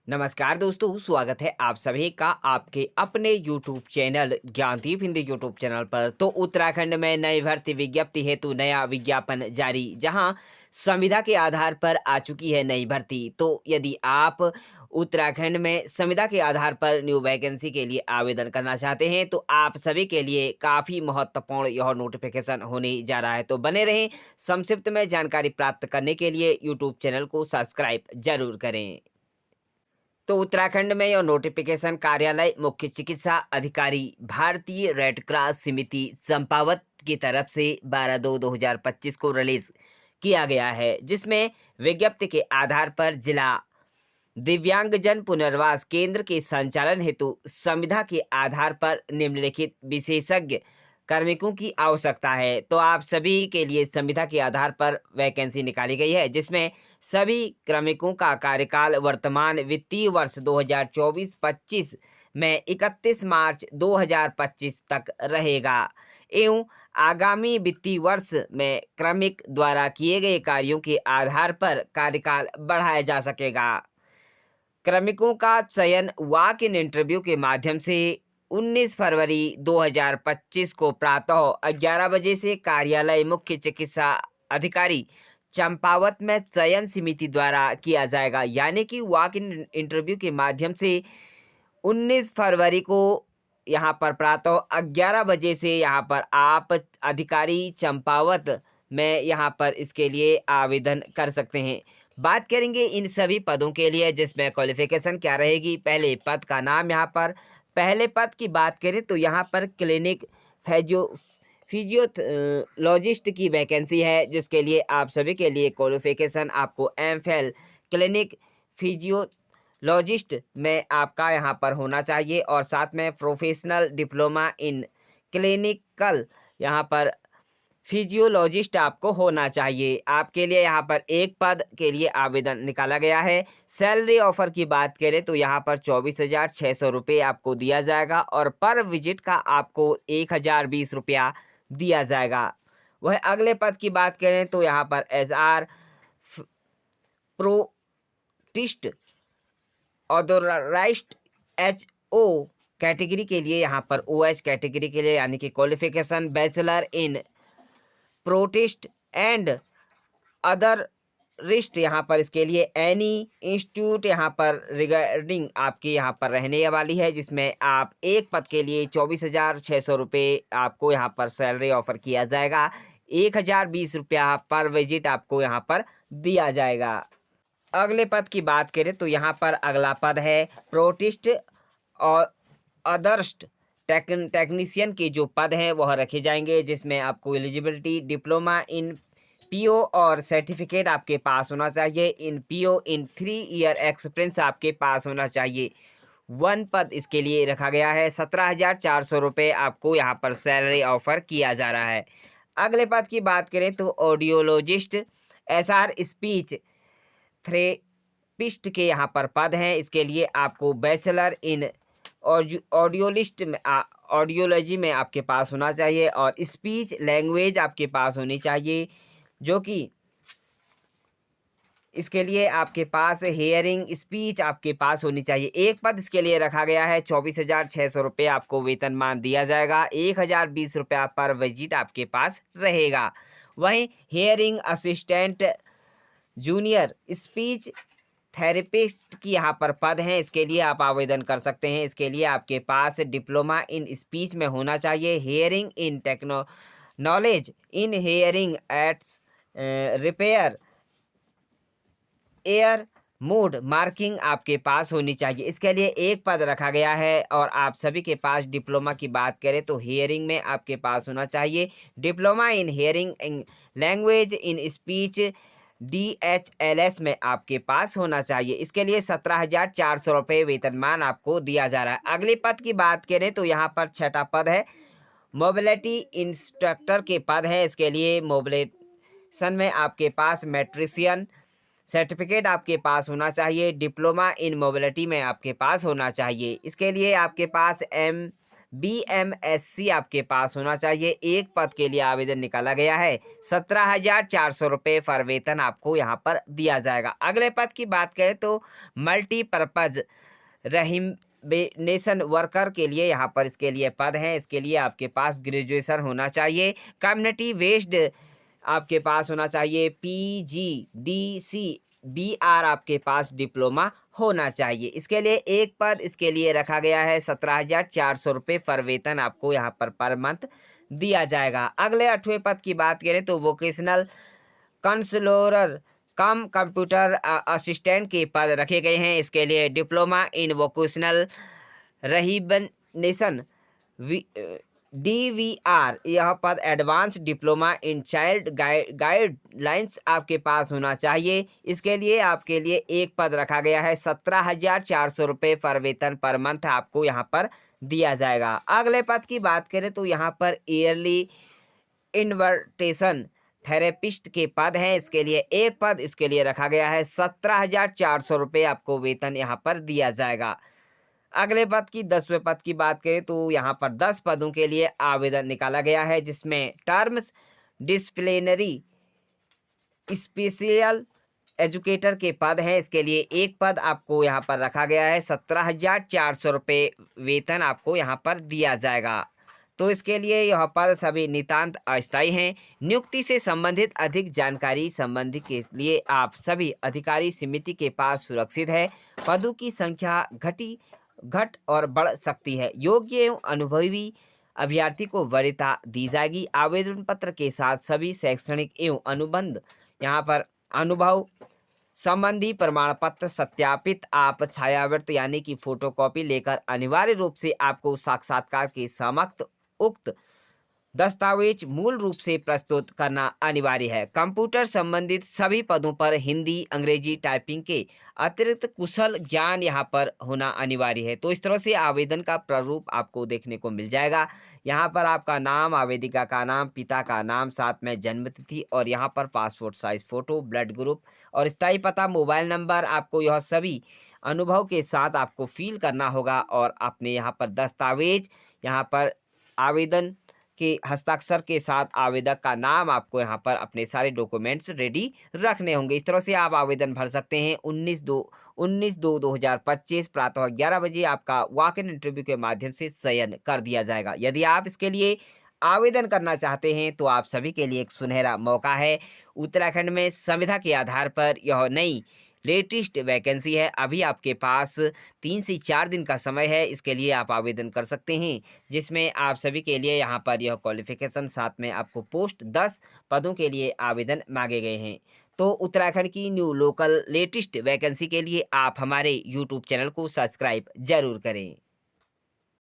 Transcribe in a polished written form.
नमस्कार दोस्तों, स्वागत है आप सभी का आपके अपने YouTube channel Gyandeep Hindi YouTube channel पर। तो उत्तराखंड में नई भर्ती विज्ञप्ति हेतु नया विज्ञापन जारी, जहां संविदा के आधार पर आ चुकी है नई भर्ती। तो यदि आप उत्तराखंड में संविदा के आधार पर न्यू वैकेंसी के लिए आवेदन करना चाहते हैं, तो आप सभी के लिए काफ़ी महत्वपूर्ण यह नोटिफिकेशन होने जा रहा है। तो बने रहें। संक्षिप्त में जानकारी प्राप्त करने के लिए YouTube चैनल को सब्सक्राइब जरूर करें। तो उत्तराखंड में यह नोटिफिकेशन कार्यालय मुख्य चिकित्सा अधिकारी भारतीय रेड क्रॉस समिति चंपावत की तरफ से 12/2/2025 को रिलीज किया गया है, जिसमें विज्ञप्ति के आधार पर जिला दिव्यांगजन पुनर्वास केंद्र के संचालन हेतु संविदा के आधार पर निम्नलिखित विशेषज्ञ कार्मिकों की आवश्यकता है। तो आप सभी के लिए संविदा के आधार पर वैकेंसी निकाली गई है, जिसमें सभी कार्मिकों का कार्यकाल वर्तमान वित्तीय वर्ष 2024-25 में 31 मार्च 2025 तक रहेगा एवं आगामी वित्तीय वर्ष में क्रमिक द्वारा किए गए कार्यों के आधार पर कार्यकाल बढ़ाया जा सकेगा। क्रमिकों का चयन वॉक इन इंटरव्यू के माध्यम से 19 फरवरी 2025 को प्रातः 11 बजे से कार्यालय मुख्य चिकित्सा अधिकारी चंपावत में चयन समिति द्वारा किया जाएगा। यानी कि वॉक इन इंटरव्यू के माध्यम से 19 फरवरी को यहाँ पर प्रातः 11 बजे से यहाँ पर आप अधिकारी चंपावत में यहाँ पर इसके लिए आवेदन कर सकते हैं। बात करेंगे इन सभी पदों के लिए, जिसमें क्वालिफिकेशन क्या रहेगी। पहले पद का नाम, यहाँ पर पहले पद की बात करें तो यहाँ पर क्लिनिक फिजियोलॉजिस्ट की वैकेंसी है, जिसके लिए आप सभी के लिए क्वालिफिकेशन आपको एमफिल क्लिनिक फिजियोलॉजिस्ट में आपका यहाँ पर होना चाहिए और साथ में प्रोफेशनल डिप्लोमा इन क्लिनिकल यहाँ पर फिजियोलॉजिस्ट आपको होना चाहिए। आपके लिए यहाँ पर एक पद के लिए आवेदन निकाला गया है। सैलरी ऑफर की बात करें तो यहाँ पर 24,600 रुपये आपको दिया जाएगा और पर विजिट का आपको 1,020 रुपया दिया जाएगा। वह अगले पद की बात करें तो यहाँ पर HR प्रोटिस्ट ऑथोराइज्ड HO कैटेगरी के लिए यहाँ पर OH कैटेगरी के लिए यानी कि qualification bachelor in protist and other wrist यहाँ पर इसके लिए एनी इंस्टीट्यूट यहाँ पर रिगार्डिंग आपकी यहाँ पर रहने वाली है, जिसमें आप एक पद के लिए 24,600 रुपये आपको यहाँ पर सैलरी ऑफर किया जाएगा। 1,020 रुपया पर विजिट आपको यहाँ पर दिया जाएगा। अगले पद की बात करें तो यहाँ पर अगला पद है प्रोटिस्ट और अदर्स टेक्नीशियन के जो पद हैं वह रखे जाएंगे, जिसमें आपको एलिजिबिलिटी डिप्लोमा इन PO और सर्टिफिकेट आपके पास होना चाहिए। इन PO इन 3 ईयर एक्सपीरियंस आपके पास होना चाहिए। वन पद इसके लिए रखा गया है। 17,400 रुपये आपको यहाँ पर सैलरी ऑफर किया जा रहा है। अगले पद की बात करें तो ऑडियोलॉजिस्ट SR स्पीच थेरेपिस्ट के यहाँ पर पद हैं। इसके लिए आपको बैचलर इन ऑडियोलिस्ट में ऑडियोलॉजी में आपके पास होना चाहिए और स्पीच लैंग्वेज आपके पास होनी चाहिए, जो कि इसके लिए आपके पास हेयरिंग स्पीच आपके पास होनी चाहिए। एक पद इसके लिए रखा गया है। 24,600 रुपये आपको वेतनमान दिया जाएगा। 1,020 रुपया पर विजिट आपके पास रहेगा। वहीं hearing assistant junior speech therapist की यहाँ पर पद हैं। इसके लिए आप आवेदन कर सकते हैं। इसके लिए आपके पास डिप्लोमा इन स्पीच में होना चाहिए। Hearing in techno knowledge in hearing aids repair air mode marking आपके पास होनी चाहिए। इसके लिए एक पद रखा गया है और आप सभी के पास डिप्लोमा की बात करें तो हेयरिंग में आपके पास होना चाहिए diploma in hearing language in speech DHLS में आपके पास होना चाहिए। इसके लिए 17,400 रुपये वेतनमान आपको दिया जा रहा है। अगले पद की बात करें तो यहाँ पर छठा पद है मोबिलिटी इंस्ट्रक्टर के पद है। इसके लिए मोबिलेशन में आपके पास मेट्रिशियन सर्टिफिकेट आपके पास होना चाहिए। डिप्लोमा इन मोबिलिटी में आपके पास होना चाहिए। इसके लिए आपके पास BMSC आपके पास होना चाहिए। एक पद के लिए आवेदन निकाला गया है। 17,400 रुपये पर वेतन आपको यहाँ पर दिया जाएगा। अगले पद की बात करें तो मल्टीपर्पज रहीनेशन वर्कर के लिए यहाँ पर इसके लिए पद हैं। इसके लिए आपके पास ग्रेजुएशन होना चाहिए। कम्युनिटी वेस्ड आपके पास होना चाहिए। PGDC BR आपके पास डिप्लोमा होना चाहिए। इसके लिए एक पद इसके लिए रखा गया है। 17,400 रुपये पर वेतन आपको यहाँ पर मंथ दिया जाएगा। अगले 8वें पद की बात करें तो वोकेशनल कंसलोरर कम कंप्यूटर असिस्टेंट के पद रखे गए हैं। इसके लिए डिप्लोमा इन वोकेशनल रहीबनेशन DVR यह पद advance diploma in child guidelines आपके पास होना चाहिए। इसके लिए आपके लिए एक पद रखा गया है। 17,400 रुपये पर वेतन पर मंथ आपको यहाँ पर दिया जाएगा। अगले पद की बात करें तो यहाँ पर ईयरली इन्वर्टेशन थेरेपिस्ट के पद हैं। इसके लिए एक पद इसके लिए रखा गया है। 17,400 रुपये आपको वेतन यहाँ पर दिया जाएगा। अगले पद की 10वें पद की बात करें तो यहाँ पर 10 पदों के लिए आवेदन निकाला गया है, जिसमें टर्म्स डिसिप्लिनरी स्पेशल एजुकेटर के पद हैं। इसके लिए एक पद आपको यहाँ पर रखा गया है। 17,400 रुपये वेतन आपको यहाँ पर दिया जाएगा। तो इसके लिए यह पद सभी नितांत अस्थायी हैं। नियुक्ति से संबंधित अधिक जानकारी संबंधी के लिए आप सभी अधिकारी समिति के पास सुरक्षित है। पदों की संख्या घट और बढ़ सकती है। योग्य एवं अनुभवी अभ्यर्थी को वरीयता दी जाएगी। आवेदन पत्र के साथ सभी शैक्षणिक एवं अनुबंध यहाँ पर अनुभव संबंधी प्रमाण पत्र सत्यापित आप छायावर्त यानी कि फोटोकॉपी लेकर अनिवार्य रूप से आपको साक्षात्कार के समक्ष उक्त दस्तावेज मूल रूप से प्रस्तुत करना अनिवार्य है। कंप्यूटर संबंधित सभी पदों पर हिंदी अंग्रेजी टाइपिंग के अतिरिक्त कुशल ज्ञान यहाँ पर होना अनिवार्य है। तो इस तरह से आवेदन का प्रारूप आपको देखने को मिल जाएगा। यहाँ पर आपका नाम, आवेदिका का नाम, पिता का नाम, साथ में जन्म तिथि और यहाँ पर passport size photo, blood group और स्थायी पता, मोबाइल नंबर, आपको यह सभी अनुभव के साथ आपको फिल करना होगा और अपने यहाँ पर दस्तावेज यहाँ पर आवेदन के हस्ताक्षर के साथ आवेदक का नाम आपको यहाँ पर अपने सारे डॉक्यूमेंट्स रेडी रखने होंगे। इस तरह से आप आवेदन भर सकते हैं। 19/2/2025 प्रातः 11 बजे आपका वॉक इन इंटरव्यू के माध्यम से चयन कर दिया जाएगा। यदि आप इसके लिए आवेदन करना चाहते हैं तो आप सभी के लिए एक सुनहरा मौका है। उत्तराखंड में संविदा के आधार पर यह नई लेटेस्ट वैकेंसी है। अभी आपके पास 3 से 4 दिन का समय है। इसके लिए आप आवेदन कर सकते हैं, जिसमें आप सभी के लिए यहाँ पर यह क्वालिफिकेशन, साथ में आपको पोस्ट 10 पदों के लिए आवेदन मांगे गए हैं। तो उत्तराखंड की न्यू लोकल लेटेस्ट वैकेंसी के लिए आप हमारे यूट्यूब चैनल को सब्सक्राइब जरूर करें।